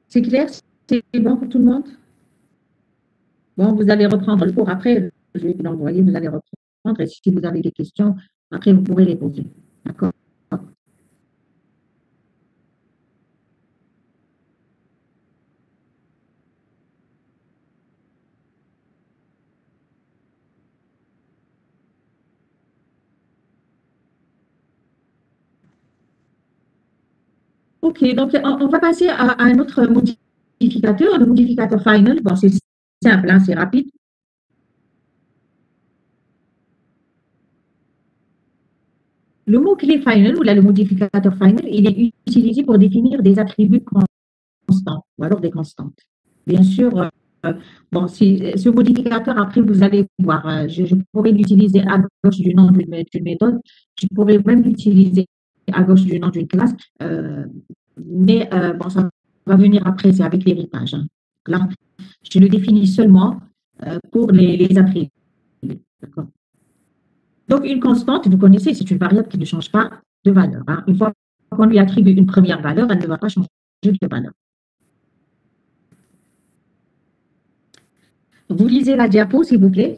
C'est clair? C'est bon pour tout le monde? Bon, vous allez reprendre le cours après, je vais vous l'envoyer, vous allez reprendre et si vous avez des questions, après vous pourrez les poser. D'accord? OK, donc on va passer à un autre modificateur, le modificateur final. Bon, c'est simple, hein, c'est rapide. Le mot-clé final, ou là, le modificateur final, il est utilisé pour définir des attributs constants, ou alors des constantes. Bien sûr, bon, si ce modificateur, après, vous allez voir, je pourrais l'utiliser à gauche du nom d'une méthode, je pourrais même l'utiliser à gauche du nom d'une classe, mais bon, ça va venir après, c'est avec l'héritage. Hein. Là, je le définis seulement pour les attributs. D'accord. Donc, une constante, vous connaissez, c'est une variable qui ne change pas de valeur. Hein. Une fois qu'on lui attribue une première valeur, elle ne va pas changer de valeur. Vous lisez la diapo, s'il vous plaît.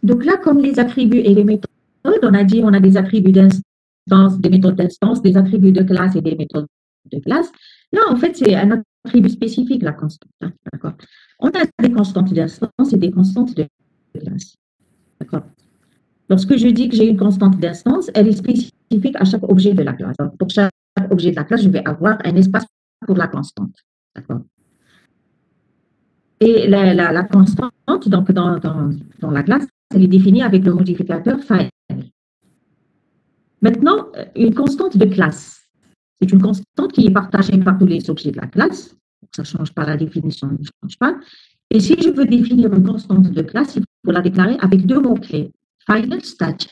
Donc là, comme les attributs et les méthodes, on a dit on a des attributs d'instance, des méthodes d'instance, des attributs de classe et des méthodes de classe. Là, en fait, c'est un attribut spécifique, la constante. Hein, d'accord. On a des constantes d'instance et des constantes de classe. D'accord. Lorsque je dis que j'ai une constante d'instance, elle est spécifique à chaque objet de la classe. Donc, pour chaque objet de la classe, je vais avoir un espace pour la constante. D'accord. Et la constante, donc dans la classe, elle est définie avec le modificateur final. Maintenant, une constante de classe, c'est une constante qui est partagée par tous les objets de la classe. Ça ne change pas, la définition ne change pas. Et si je veux définir une constante de classe, il faut la déclarer avec deux mots-clés, final, static.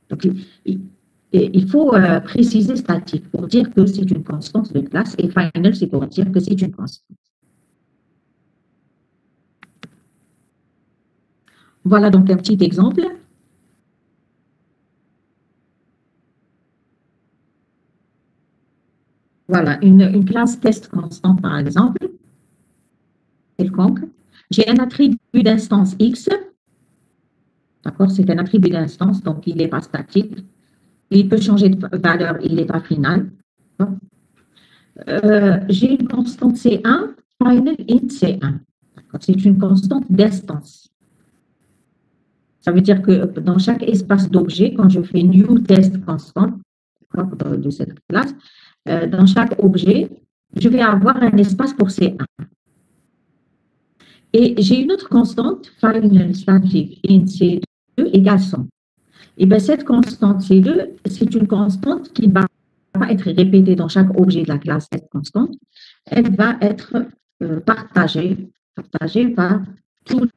Donc, il faut préciser statique pour dire que c'est une constante de classe et final, c'est pour dire que c'est une constante. Voilà donc un petit exemple. Voilà, une classe test constante, par exemple, quelconque. J'ai un attribut d'instance X. D'accord, c'est un attribut d'instance, donc il n'est pas statique. Il peut changer de valeur, il n'est pas final. J'ai une constante C1, final int C1. C'est une constante d'instance. Ça veut dire que dans chaque espace d'objet, quand je fais new test constant de cette classe, dans chaque objet, je vais avoir un espace pour C1. Et j'ai une autre constante, final static int C2 égale 100. Et bien cette constante C2, c'est une constante qui ne va pas être répétée dans chaque objet de la classe cette constante. Elle va être partagée par tous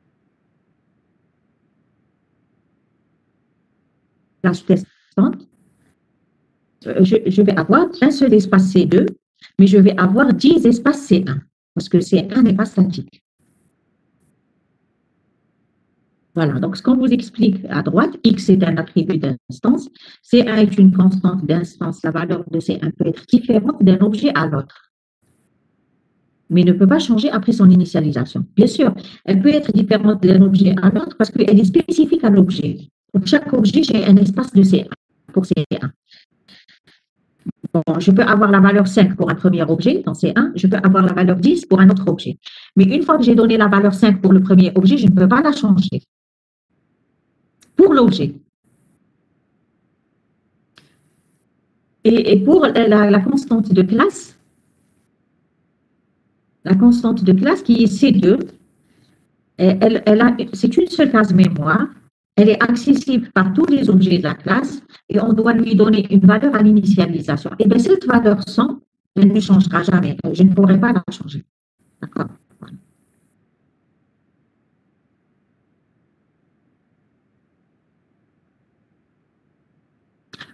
classes testantes. Je vais avoir un seul espace C2, mais je vais avoir 10 espaces C1, parce que C1 n'est pas statique. Voilà, donc ce qu'on vous explique à droite, X est un attribut d'instance, C1 est une constante d'instance, la valeur de C1 peut être différente d'un objet à l'autre, mais ne peut pas changer après son initialisation. Bien sûr, elle peut être différente d'un objet à l'autre parce qu'elle est spécifique à l'objet. Pour chaque objet, j'ai un espace de C1 pour C1. Bon, je peux avoir la valeur 5 pour un premier objet, dans C1, je peux avoir la valeur 10 pour un autre objet. Mais une fois que j'ai donné la valeur 5 pour le premier objet, je ne peux pas la changer. Pour l'objet. Et pour la constante de classe, qui est C2, c'est une seule case mémoire, elle est accessible par tous les objets de la classe et on doit lui donner une valeur à l'initialisation. Et bien cette valeur 100, elle ne changera jamais, je ne pourrai pas la changer. D'accord?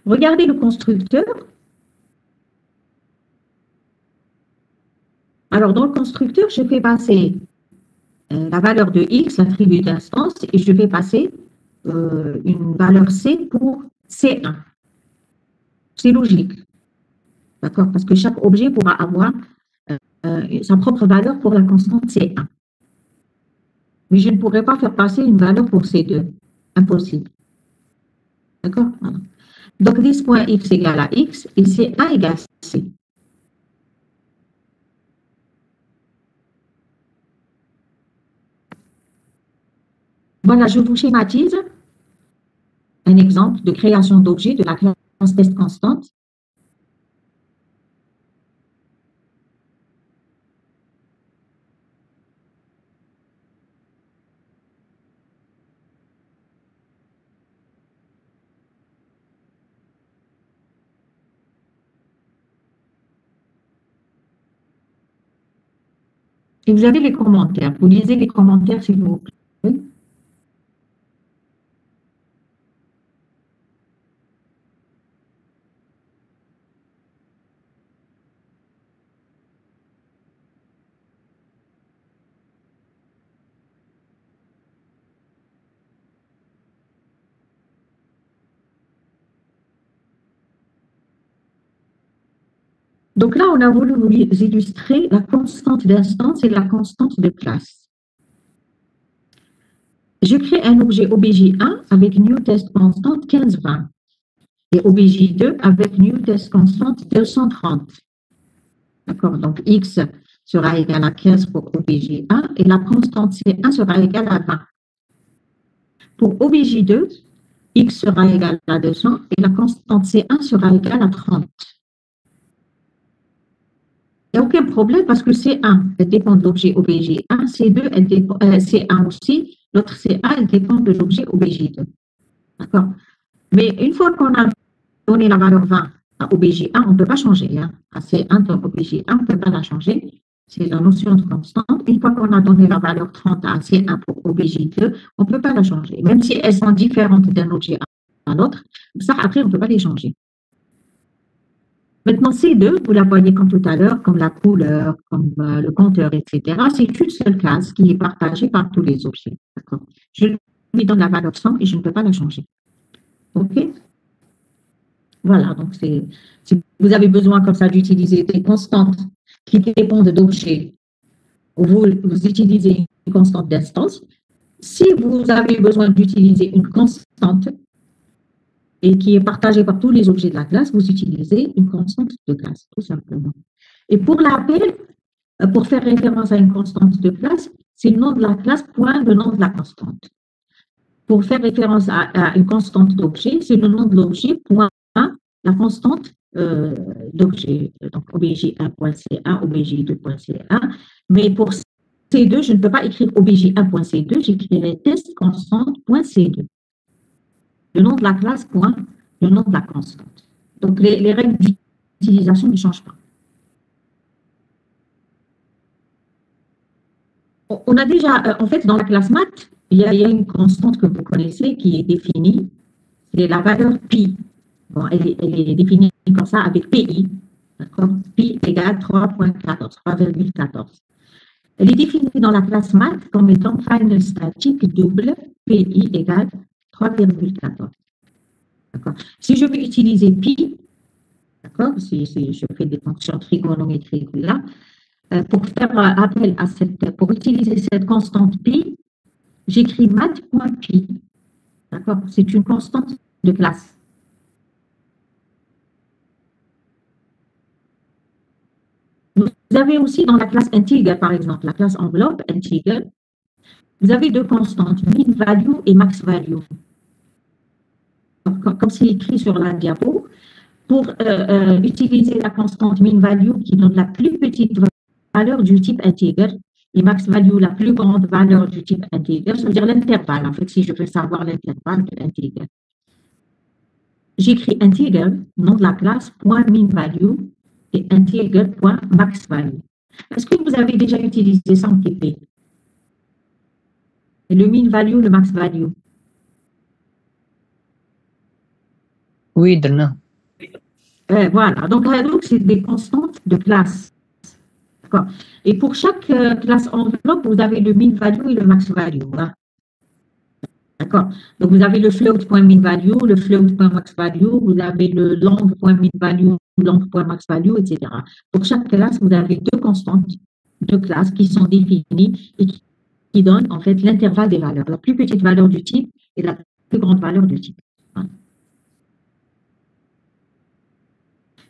Regardez le constructeur. Alors, dans le constructeur, je fais passer la valeur de X, l'attribut d'instance, et je vais passer une valeur C pour C1. C'est logique. D'accord? Parce que chaque objet pourra avoir sa propre valeur pour la constante C1. Mais je ne pourrai pas faire passer une valeur pour C2. Impossible. D'accord? Voilà. Donc, this.x égale à X et C1 égale à C. Voilà, je vous schématise un exemple de création d'objets de la classe test constante. Et vous avez les commentaires. Vous lisez les commentaires, s'il vous plaît. Donc là, on a voulu vous illustrer la constante d'instance et la constante de classe. Je crée un objet obj1 avec new test constante 1520 et obj2 avec new test constante 230. D'accord, donc x sera égal à 15 pour obj1 et la constante C1 sera égale à 20. Pour obj2, X sera égal à 200 et la constante C1 sera égale à 30. Il n'y a aucun problème parce que C1, elle dépend de l'objet OBJ1, C2, elle dépend, C1 aussi, l'autre C1, elle dépend de l'objet OBJ2. D'accord? Mais une fois qu'on a donné la valeur 20 à OBJ1, on ne peut pas changer. Hein. À C1 dans OBJ1, on ne peut pas la changer. C'est la notion de constante. Une fois qu'on a donné la valeur 30 à C1 pour OBJ2, on ne peut pas la changer. Même si elles sont différentes d'un objet à l'autre, ça, après, on ne peut pas les changer. Maintenant, C2, vous la voyez comme tout à l'heure, comme la couleur, comme le compteur, etc. C'est une seule classe qui est partagée par tous les objets. Je lui donne la valeur 100 et je ne peux pas la changer. OK? Voilà, donc si vous avez besoin comme ça d'utiliser des constantes qui dépendent d'objets, vous utilisez une constante d'instance. Si vous avez besoin d'utiliser une constante et qui est partagée par tous les objets de la classe, vous utilisez une constante de classe, tout simplement. Et pour l'appel, pour faire référence à une constante de classe, c'est le nom de la classe point le nom de la constante. Pour faire référence à une constante d'objet, c'est le nom de l'objet point la constante d'objet. Donc, obj1.c1, obj2.c1. Mais pour C2, je ne peux pas écrire obj1.c2, j'écrirai test constante.c2. Le nom de la classe point le nom de la constante. Donc, les règles d'utilisation ne changent pas. On a déjà, en fait, dans la classe maths, il y a une constante que vous connaissez qui est définie, c'est la valeur pi. Bon, elle est définie comme ça avec pi, d'accord? Pi égale 3.14, 3,14. Elle est définie dans la classe maths comme étant final statique double pi égale 3,14. D'accord? Si je veux utiliser pi, d'accord? Si je fais des fonctions trigonométriques là, pour faire appel à pour utiliser cette constante pi, j'écris math.pi. D'accord? C'est une constante de classe. Vous avez aussi dans la classe integer, par exemple, la classe enveloppe, integer, vous avez deux constantes, min value et max value. Comme c'est écrit sur la diapo, pour utiliser la constante min value qui donne la plus petite valeur du type integer et max value la plus grande valeur du type integer, ça veut dire l'intervalle, en fait, si je veux savoir l'intervalle de integer. J'écris integer, nom de la classe, point min value et integer, point max value. Est-ce que vous avez déjà utilisé ça en TP? Le min value, le max value? Oui, Drna. Voilà, donc c'est des constantes de classe. Et pour chaque classe enveloppe, vous avez le min value et le max value. Hein. D'accord. Donc vous avez le float.min value, le float.max value, vous avez le long.min value, long.max value, etc. Pour chaque classe, vous avez deux constantes de classe qui sont définies et qui donnent en fait l'intervalle des valeurs, la plus petite valeur du type et la plus grande valeur du type. Hein.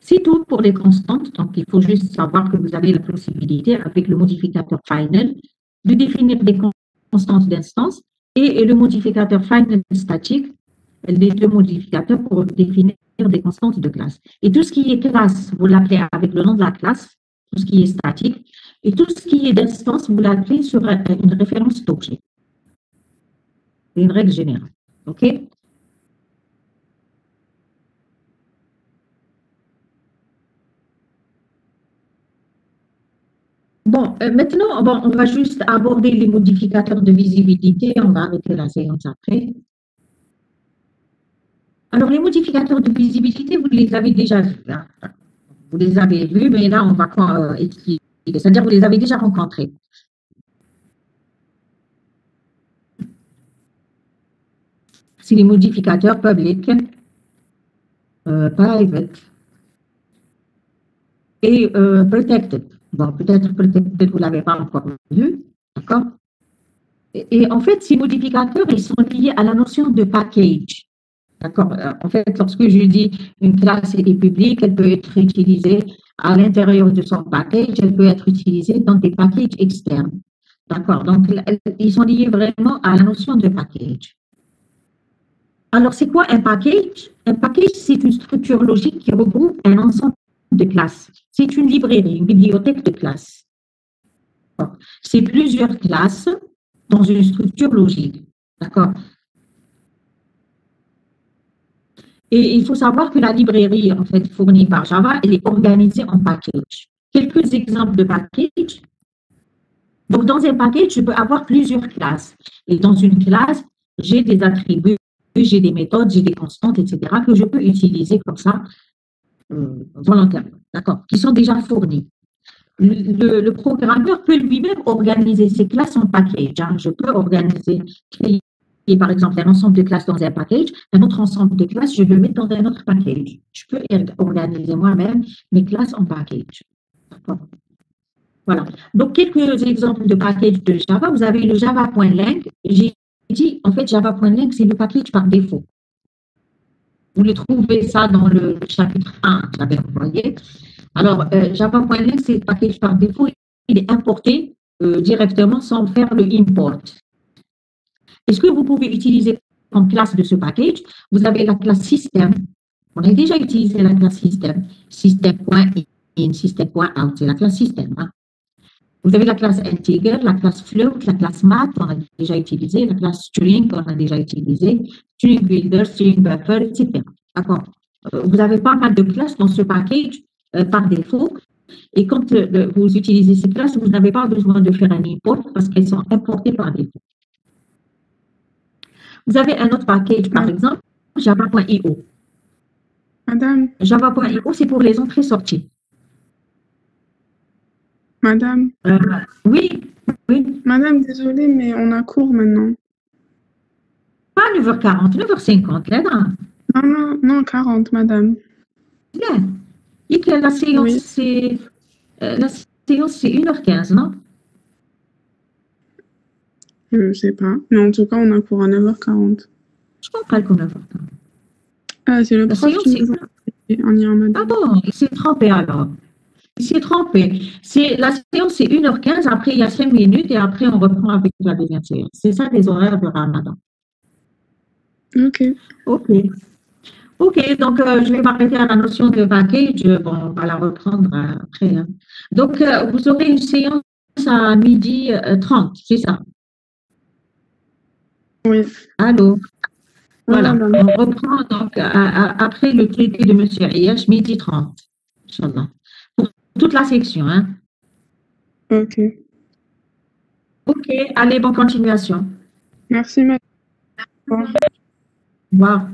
C'est tout pour les constantes, donc il faut juste savoir que vous avez la possibilité avec le modificateur final de définir des constantes d'instance et le modificateur final statique, les deux modificateurs pour définir des constantes de classe. Et tout ce qui est classe, vous l'appelez avec le nom de la classe, tout ce qui est statique, et tout ce qui est d'instance, vous l'appelez sur une référence d'objet. C'est une règle générale. OK? Bon, maintenant, on va juste aborder les modificateurs de visibilité. On va arrêter la séance après. Alors, les modificateurs de visibilité, vous les avez déjà vus. Hein. Vous les avez vus, mais là, on va expliquer. C'est-à-dire, vous les avez déjà rencontrés. C'est les modificateurs public, private et protected. Bon, peut-être protected, vous ne l'avez pas encore vu. D'accord? Et en fait, ces modificateurs, ils sont liés à la notion de package. D'accord. En fait, lorsque je dis une classe est publique, elle peut être utilisée à l'intérieur de son package, elle peut être utilisée dans des packages externes. D'accord. Donc, ils sont liés vraiment à la notion de package. Alors, c'est quoi un package? Un package, c'est une structure logique qui regroupe un ensemble de classes. C'est une librairie, une bibliothèque de classes. C'est plusieurs classes dans une structure logique. D'accord? Et il faut savoir que la librairie, en fait, fournie par Java, elle est organisée en package. Quelques exemples de package. Donc, dans un package, je peux avoir plusieurs classes. Et dans une classe, j'ai des attributs, j'ai des méthodes, j'ai des constantes, etc., que je peux utiliser comme ça, volontairement, d'accord, qui sont déjà fournis. Le programmeur peut lui-même organiser ses classes en package. Hein. Je peux organiser, créer, par exemple, un ensemble de classes dans un package, un autre ensemble de classes, je le mets dans un autre package. Je peux organiser moi-même mes classes en package. Voilà. Donc, quelques exemples de package de Java. Vous avez le java.lang. J'ai dit, en fait, java.lang, c'est le package par défaut. Vous le trouvez ça dans le chapitre 1 que j'avais envoyé. Alors, java.lang, c'est le package par défaut. Il est importé directement sans faire le import. Est-ce que vous pouvez utiliser comme classe de ce package? Vous avez la classe system. On a déjà utilisé la classe system. System.in, system.out, c'est la classe system. Hein. Vous avez la classe integer, la classe float, la classe math, on a déjà utilisé, la classe string, on a déjà utilisé, string builder, string buffer, etc. D'accord. Vous avez pas mal de classes dans ce package par défaut. Et quand vous utilisez ces classes, vous n'avez pas besoin de faire un import parce qu'elles sont importées par défaut. Vous avez un autre package, par exemple, java.io. Madame, Java.io, c'est pour les entrées-sorties. madame, Oui, oui. madame, désolée, mais on a cours maintenant. Pas 9h40, 9h50, là, non. Non, 40, madame. Bien. Et que la séance, Oui. c'est la séance, c'est 1h15, non? Je ne sais pas. Mais en tout cas, on a cours à 9h40. Je comprends qu'on 9h40. Ah, c'est le La prof séance, qui c'est... nous a on y en a Ah bon, il s'est trompé alors. Il s'est trompé. La séance, c'est 1h15, après il y a 5 minutes et après on reprend avec la deuxième séance. C'est ça les horaires de Ramadan. Ok. OK. OK, donc je vais m'arrêter à la notion de package. Bon, on va la reprendre après. Hein. Donc, vous aurez une séance à 12h30, c'est ça? Oui. Allô? Voilà, madame. on reprend donc après le traité de M. Ayash, 12h30, Inch'Allah. Pour toute la section, hein? Ok. OK, allez, bonne continuation. Merci, madame. Au revoir.